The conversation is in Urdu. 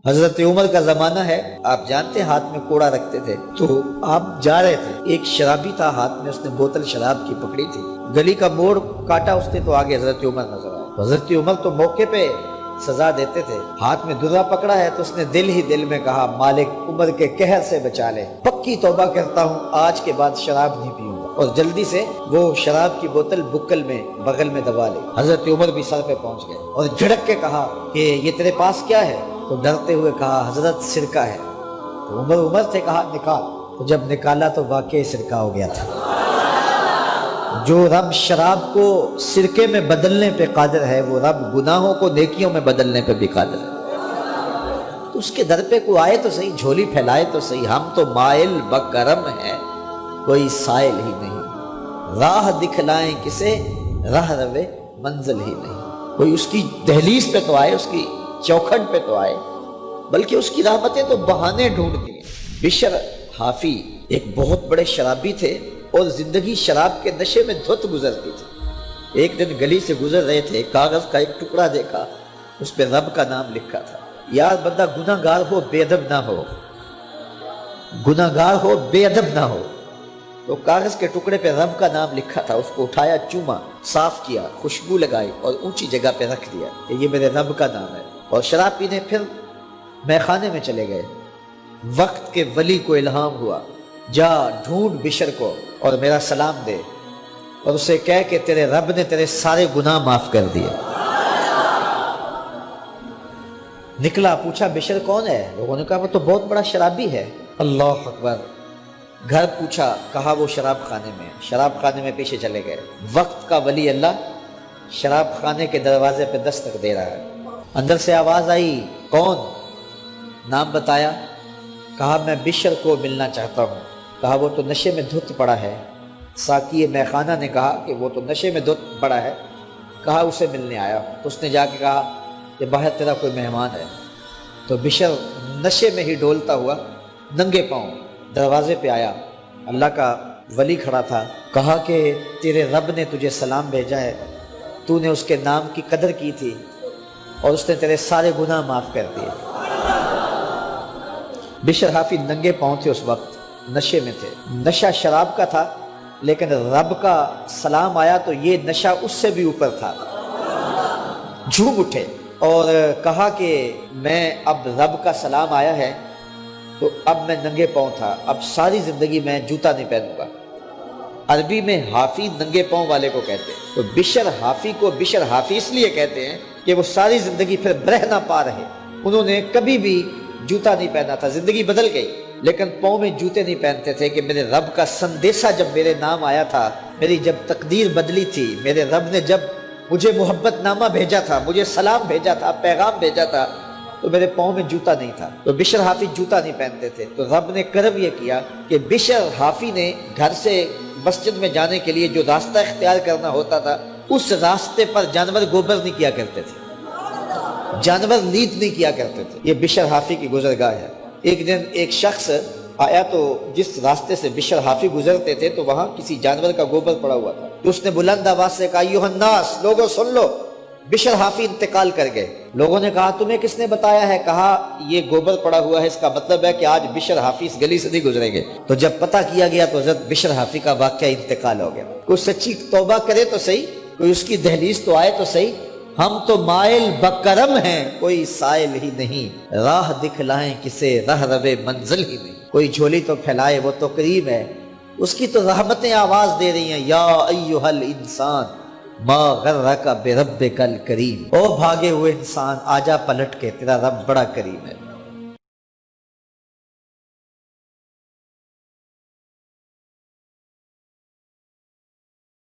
حضرت عمر کا زمانہ ہے، آپ جانتے ہاتھ میں کوڑا رکھتے تھے، تو آپ جا رہے تھے، ایک شرابی تھا ہاتھ میں، اس نے بوتل شراب کی پکڑی تھی، گلی کا موڑ کاٹا اس نے تو آگے حضرت عمر نظر آئے۔ حضرت عمر تو موقع پہ سزا دیتے تھے، ہاتھ میں درا پکڑا ہے تو اس نے دل ہی دل میں کہا مالک عمر کے قہر سے بچا لے، پکی توبہ کرتا ہوں آج کے بعد شراب نہیں پیوں گا، اور جلدی سے وہ شراب کی بوتل بکل میں بغل میں دبا لی۔ حضرت عمر بھی سر پہ پہنچ گئے اور جھڑک کے کہا کہ یہ تیرے پاس کیا ہے؟ تو ڈرتے ہوئے کہا حضرت سرکہ ہے۔ تو عمر سے کہا نکال، تو جب نکالا تو واقعی سرکہ ہو گیا تھا۔ جو رب شراب کو سرکے میں بدلنے پہ قادر ہے، وہ رب گناہوں کو نیکیوں میں بدلنے پہ بھی قادر ہے۔ تو اس کے در پہ کوئی آئے تو صحیح، جھولی پھیلائے تو صحیح، ہم تو مائل بکرم ہیں کوئی سائل ہی نہیں، راہ دکھلائیں کسے راہ روے منزل ہی نہیں۔ کوئی اس کی دہلیز پہ تو آئے، اس کی چوکھٹ پہ تو آئے، بلکہ اس کی رحمتیں تو بہانے ڈھونڈتی ہیں۔ بشر حافی ایک بہت بڑے شرابی تھے اور زندگی شراب کے نشے میں دھت گزرتی تھی۔ ایک دن گلی سے گزر رہے تھے، کاغذ کا ایک ٹکڑا دیکھا، اس پہ رب کا نام لکھا تھا۔ یار بندہ گناہ گار ہو بے ادب نہ ہو، گناہ گار ہو بے ادب نہ ہو۔ تو کاغذ کے ٹکڑے پہ رب کا نام لکھا تھا، اس کو اٹھایا، چوما، صاف کیا، خوشبو لگائی اور اونچی جگہ پہ رکھ دیا کہ یہ میرے رب کا نام ہے، اور شراب پینے پھر میخانے میں چلے گئے۔ وقت کے ولی کو الہام ہوا، جا ڈھونڈ بشر کو اور میرا سلام دے، اور اسے کہہ کہ تیرے رب نے تیرے سارے گناہ معاف کر دیے۔ نکلا، پوچھا بشر کون ہے؟ لوگوں نے کہا وہ تو بہت بڑا شرابی ہے۔ اللہ اکبر۔ گھر پوچھا، کہا وہ شراب خانے میں۔ شراب خانے میں پیچھے چلے گئے۔ وقت کا ولی اللہ شراب خانے کے دروازے پہ دستک دے رہا ہے۔ اندر سے آواز آئی، کون؟ نام بتایا، کہا میں بشر کو ملنا چاہتا ہوں۔ کہا وہ تو نشے میں دھت پڑا ہے۔ ساقی میخانہ نے کہا کہ وہ تو نشے میں دھت پڑا ہے، کہا اسے ملنے آیا۔ تو اس نے جا کے کہا کہ باہر تیرا کوئی مہمان ہے۔ تو بشر نشے میں ہی ڈولتا ہوا ننگے پاؤں دروازے پہ آیا۔ اللہ کا ولی کھڑا تھا، کہا کہ تیرے رب نے تجھے سلام بھیجا ہے، تو نے اس کے نام کی قدر کی تھی اور اس نے تیرے سارے گناہ معاف کر دیے۔ بشر حافی ننگے پاؤں تھے، اس وقت نشے میں تھے۔ نشہ شراب کا تھا، لیکن رب کا سلام آیا تو یہ نشہ اس سے بھی اوپر تھا۔ جھوم اٹھے اور کہا کہ میں اب رب کا سلام آیا ہے تو اب میں ننگے پاؤں تھا، اب ساری زندگی میں جوتا نہیں پہنوں گا۔ عربی میں حافی ننگے پاؤں والے کو کہتے ہیں، تو بشر حافی کو بشر حافی اس لیے کہتے ہیں کہ وہ ساری زندگی پھر برہ نہ پا رہے، انہوں نے کبھی بھی جوتا نہیں پہنا تھا، زندگی بدل گئی، لیکن پاؤں میں جوتے نہیں پہنتے تھے کہ میرے رب کا سندیسہ جب میرے نام آیا تھا، میری جب تقدیر بدلی تھی، میرے رب نے جب مجھے محبت نامہ بھیجا تھا، مجھے سلام بھیجا تھا، پیغام بھیجا تھا، تو میرے پاؤں میں جوتا نہیں تھا۔ تو بشر حافی جوتا نہیں پہنتے تھے، تو رب نے کرم یہ کیا کہ بشر حافی نے گھر سے مسجد میں جانے کے لیے جو راستہ اختیار کرنا ہوتا تھا، اس راستے پر جانور گوبر نہیں کیا کرتے تھے، جانور لیت نہیں کیا کرتے تھے۔ یہ بشر حافی کی گزرگاہ ہے۔ ایک دن ایک شخص آیا تو جس راستے سے بشر حافی گزرتے تھے تو وہاں کسی جانور کا گوبر پڑا ہوا تھا، تو اس نے بلند آواز سے کہا ایھا الناس، لوگوں سن لو، بشر حافی انتقال کر گئے۔ لوگوں نے کہا تمہیں کس نے بتایا ہے؟ کہا یہ گوبر پڑا ہوا ہے، اس کا مطلب ہے کہ آج بشر حافی اس گلی سے نہیں گزریں گے۔ تو جب پتہ کیا گیا تو حضرت بشر حافی کا واقعہ انتقال ہو گیا۔ کوئی سچی توبہ کرے تو صحیح، کوئی اس کی دہلیز تو آئے تو صحیح، ہم تو مائل بکرم ہیں کوئی سائل ہی نہیں، راہ دکھلائیں کسے راہ روے منزل ہی نہیں۔ کوئی جھولی تو پھیلائے، وہ تو کریم ہے، اس کی تو رحمتیں آواز دے رہی ہیں، یا ایھا الانسان ما غرک بربک الکریم، او بھاگے ہوئے انسان آجا پلٹ کے، تیرا رب بڑا کریم ہے۔